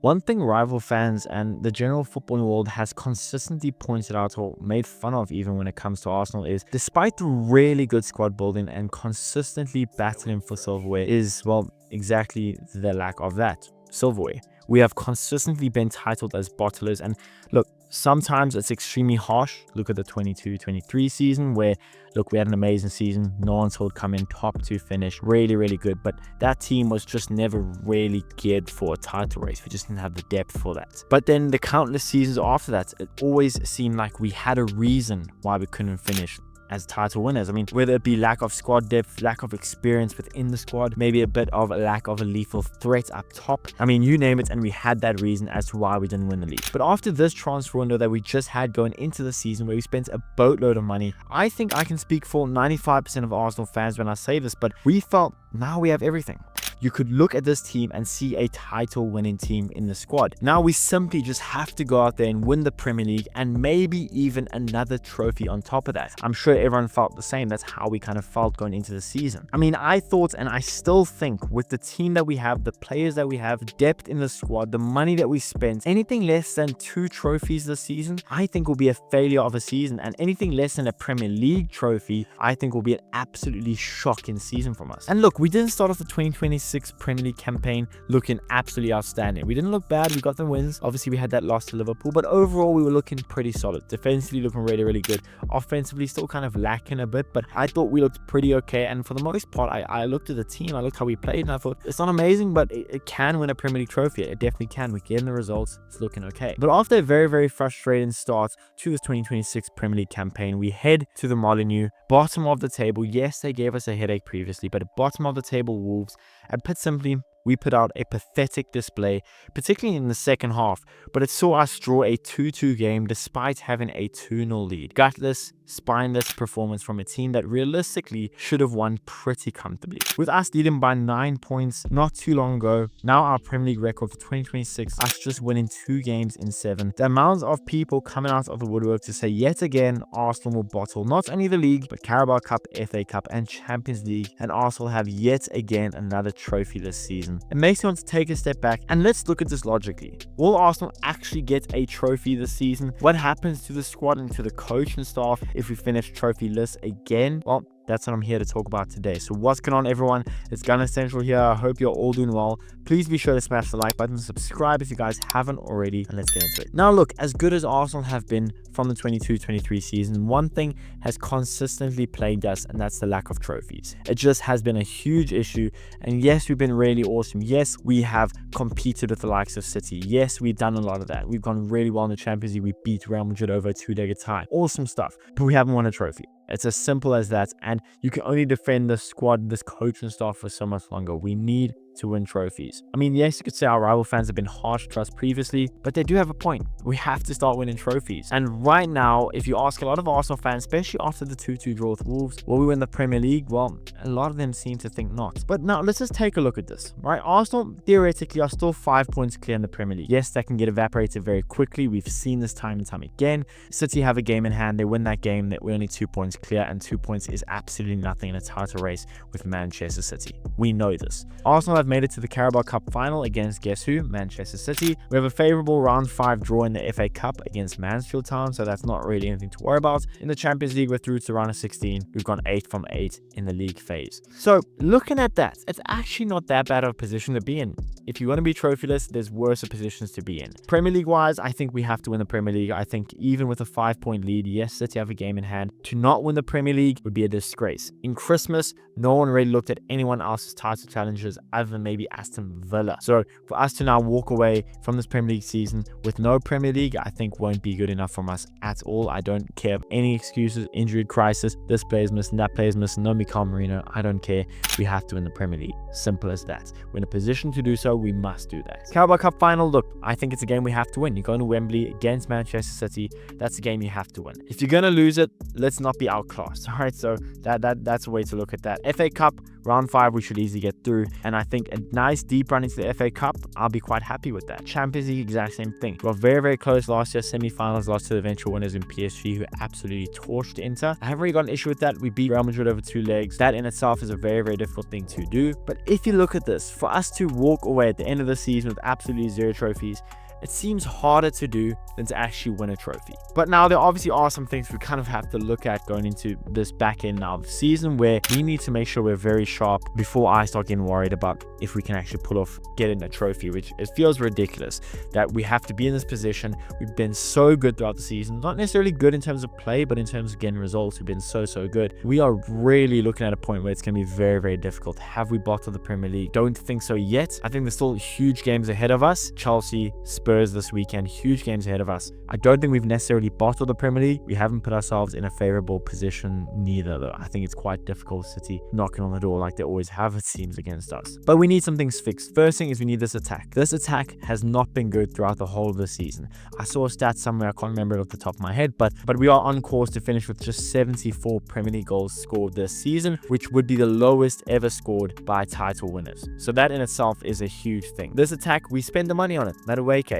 One thing rival fans and the general footballing world has consistently pointed out or made fun of even when it comes to Arsenal is, despite the really good squad building and consistently battling for silverware, is, well, exactly the lack of that. Silverware. We have consistently been titled as bottlers, and look, sometimes it's extremely harsh. Look at the 22-23 season where, look, we had an amazing season. No one saw it come in top to finish. Really good. But that team was just never really geared for a title race. We just didn't have the depth for that. But then the countless seasons after that, it always seemed like we had a reason why we couldn't finish as title winners. I mean, whether it be lack of squad depth, lack of experience within the squad, maybe a bit of a lack of a lethal threat up top. I mean, you name it, and we had that reason as to why we didn't win the league. But after this transfer window that we just had going into the season, where we spent a boatload of money, I think I can speak for 95% of Arsenal fans when I say this, but we felt now we have everything. You could look at this team and see a title winning team in the squad. Now we simply just have to go out there and win the Premier League and maybe even another trophy on top of that. I'm sure everyone felt the same. That's how we kind of felt going into the season. I mean, I thought, and I still think, with the team that we have, the players that we have, depth in the squad, the money that we spent, anything less than 2 trophies this season, I think will be a failure of a season. And anything less than a Premier League trophy, I think will be an absolutely shocking season from us. And look, we didn't start off the 2026 Premier League campaign looking absolutely outstanding. We didn't look bad. We got the wins. Obviously, we had that loss to Liverpool, but overall, we were looking pretty solid. Defensively, looking really good. Offensively, still kind of lacking a bit, but I thought we looked pretty okay. And for the most part, I looked at the team, I looked how we played, and I thought, it's not amazing, but it can win a Premier League trophy. It definitely can. We're getting the results. It's looking okay. But after a very frustrating start to this 2026 Premier League campaign, we head to the Molineux, bottom of the table. Yes, they gave us a headache previously, but bottom of the table Wolves. And put simply, we put out a pathetic display, particularly in the second half, but it saw us draw a 2-2 game despite having a 2-0 lead. Gutless, spineless performance from a team that realistically should have won pretty comfortably. With us leading by 9 points not too long ago, now our Premier League record for 2026, us just winning 2 games in 7. The amount of people coming out of the woodwork to say yet again Arsenal will bottle not only the league, but Carabao Cup, FA Cup and Champions League, and Arsenal have yet again another trophy this season. It makes me want to take a step back and let's look at this logically. Will Arsenal actually get a trophy this season? What happens to the squad and to the coach and staff if we finish trophyless again? Well, that's what I'm here to talk about today. So what's going on, everyone? It's Gunner Central here. I hope you're all doing well. Please be sure to smash the like button, subscribe if you guys haven't already, and let's get into it. Now look, as good as Arsenal have been from the 22-23 season, one thing has consistently plagued us, and that's the lack of trophies. It just has been a huge issue, and yes, we've been really awesome. Yes, we have competed with the likes of City. Yes, we've done a lot of that. We've gone really well in the Champions League. We beat Real Madrid over a 2-legged tie. Awesome stuff, but we haven't won a trophy. It's as simple as that, and you can only defend this squad, this coach and staff for so much longer. We need to win trophies. I mean, yes, you could say our rival fans have been harsh to us previously, but they do have a point. We have to start winning trophies. And right now, if you ask a lot of Arsenal fans, especially after the 2-2 draw with Wolves, will we win the Premier League? Well, a lot of them seem to think not. But now, let's just take a look at this, right? Arsenal, theoretically, are still 5 points clear in the Premier League. Yes, that can get evaporated very quickly. We've seen this time and time again. City have a game in hand. They win that game. We're only 2 points clear, and 2 points is absolutely nothing in a title race with Manchester City. We know this. Arsenal have made it to the Carabao Cup final against, guess who? Manchester City. We have a favorable round 5 draw in the FA Cup against Mansfield Town, so that's not really anything to worry about. In the Champions League, we're through to round of 16. We've gone 8 from 8 in the league phase. So looking at that, it's actually not that bad of a position to be in. If you want to be trophyless, there's worse positions to be in. Premier League wise, I think we have to win the Premier League. I think even with a 5-point lead, yes, City have a game in hand. To not win the Premier League would be a disgrace. In Christmas, no one really looked at anyone else's title challenges other than maybe Aston Villa. So for us to now walk away from this Premier League season with no Premier League, I think won't be good enough from us at all. I don't care of any excuses, injury crisis, this player's missing, that player's missing, no Mikel Arteta. I don't care. We have to win the Premier League. Simple as that. We're in a position to do so. We must do that. Carabao Cup final, look, I think it's a game we have to win. You're going to Wembley against Manchester City. That's a game you have to win. If you're going to lose it, let's not be outclassed. All right, so that's a way to look at that. FA Cup, round 5, we should easily get through. And I think a nice deep run into the FA Cup, I'll be quite happy with that. Champions League, exact same thing. We got very, very close last year. Semi-finals, lost to the eventual winners in PSG, who absolutely torched Inter. I haven't really got an issue with that. We beat Real Madrid over 2 legs. That in itself is a very, very difficult thing to do. But if you look at this, for us to walk away at the end of the season with absolutely 0 trophies, it seems harder to do than to actually win a trophy. But now there obviously are some things we kind of have to look at going into this back end now of the season, where we need to make sure we're very sharp before I start getting worried about if we can actually pull off getting a trophy, which it feels ridiculous that we have to be in this position. We've been so good throughout the season, not necessarily good in terms of play, but in terms of getting results, we've been so good. We are really looking at a point where it's going to be very, very difficult. Have we bottled the Premier League? Don't think so yet. I think there's still huge games ahead of us. Chelsea, Spurs this weekend, huge games ahead of us. I don't think we've necessarily bottled the Premier League. We haven't put ourselves in a favorable position neither, though. I think it's quite difficult. City knocking on the door like they always have, it seems, against us. But we need some things fixed. First thing is we need this attack. This attack has not been good throughout the whole of the season. I saw a stat somewhere, I can't remember it off the top of my head, but we are on course to finish with just 74 Premier League goals scored this season, which would be the lowest ever scored by title winners. So that in itself is a huge thing. This attack, we spend the money on it. Madueke,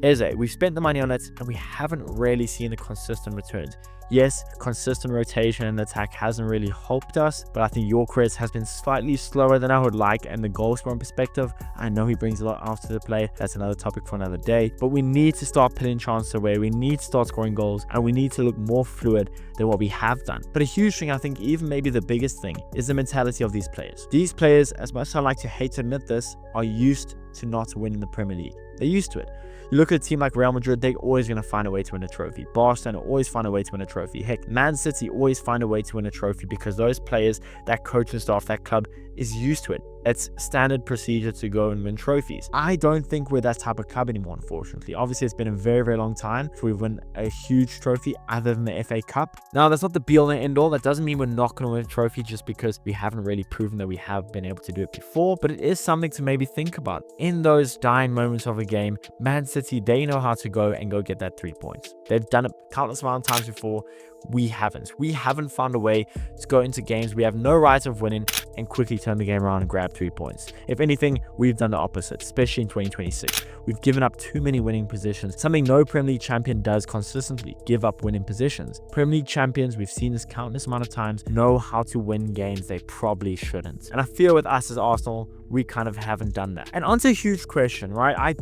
Eze, we've spent the money on it and we haven't really seen the consistent returns. Yes, consistent rotation in the attack hasn't really helped us, but I think Gyökeres has been slightly slower than I would like, and the goal scoring perspective, I know he brings a lot after the play. That's another topic for another day, but we need to start putting chances away. We need to start scoring goals, and we need to look more fluid than what we have done. But a huge thing, I think even maybe the biggest thing, is the mentality of these players. These players, as much as I like to hate to admit this, are used to not winning the Premier League. They're used to it. You look at a team like Real Madrid, they're always going to find a way to win a trophy. Barcelona always find a way to win a trophy. Heck, Man City always find a way to win a trophy because those players, that coaching staff, that club is used to it. It's standard procedure to go and win trophies. I don't think we're that type of club anymore, unfortunately. Obviously, it's been a very, very long time since we've won a huge trophy other than the FA Cup. Now, that's not the be-all and end-all. That doesn't mean we're not going to win a trophy just because we haven't really proven that we have been able to do it before. But it is something to maybe think about. In those dying moments of a game, Man City, they know how to go and go get that 3 points. They've done it countless amount of times before. We haven't found a way to go into games we have no right of winning and quickly turn the game around and grab 3 points. If anything, we've done the opposite, especially in 2026. We've given up too many winning positions, something no Premier League champion does consistently, give up winning positions. Premier League champions, we've seen this countless amount of times, know how to win games they probably shouldn't. And I feel with us as Arsenal, we kind of haven't done that. And onto a huge question, right? I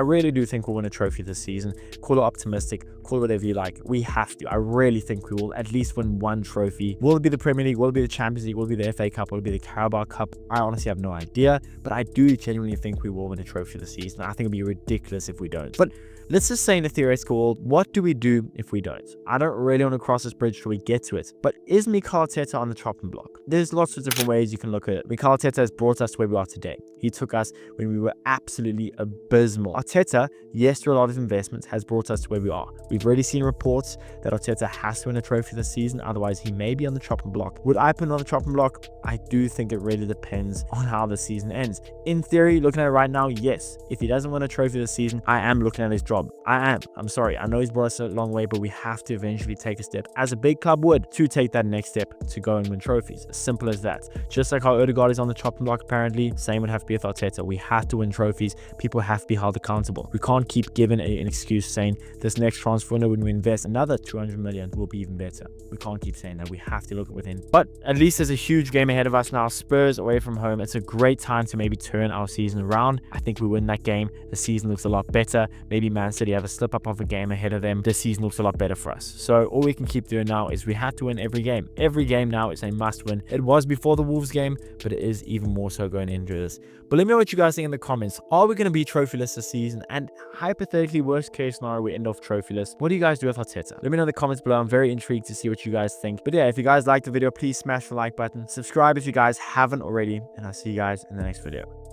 really do think we'll win a trophy this season. Call it optimistic, call it whatever you like. We have to. I really think we will at least win one trophy. Will it be the Premier League? Will it be the Champions League? Will it be the FA Cup? Will it be the Carabao Cup? I honestly have no idea, but I do genuinely think we will win a trophy this season. I think it'd be ridiculous if we don't. But let's just say in the theoretical world, what do we do if we don't? I don't really want to cross this bridge till we get to it, but is Mikel Arteta on the chopping block? There's lots of different ways you can look at it. Mikel Arteta has brought us to where we are today. He took us when we were absolutely abysmal. Arteta, yes, through a lot of investments, has brought us to where we are. We've already seen reports that Arteta has to win a trophy this season, otherwise he may be on the chopping block. Would I put him on the chopping block? I do think it really depends on how the season ends. In theory, looking at it right now, yes. If he doesn't win a trophy this season, I am looking at his job. I'm sorry. I know he's brought us a long way, but we have to eventually take a step, as a big club would, to take that next step to go and win trophies. As simple as that. Just like how Odegaard is on the chopping block, apparently, same would have to be with Arteta. We have to win trophies. People have to be held accountable. We can't keep giving an excuse saying this next transfer window, when we invest another 200 million, will be even better. We can't keep saying that. We have to look within. But at least there's a huge game ahead of us now. Spurs away from home. It's a great time to maybe turn our season around. I think we win that game. The season looks a lot better. Maybe Man City have a slip up of a game ahead of them. The season looks a lot better for us. So all we can keep doing now is we have to win every game. Every game now is a must win. It was before the Wolves game, but it is even more so going into this. But let me know what you guys think in the comments. Are we going to be trophyless this season? And hypothetically, worst case scenario, we end off trophyless. What do you guys do with Arteta? Let me know in the comments below. I'm very intrigued to see what you guys think. But yeah, if you guys liked the video, please smash the like button. Subscribe if you guys haven't already. And I'll see you guys in the next video.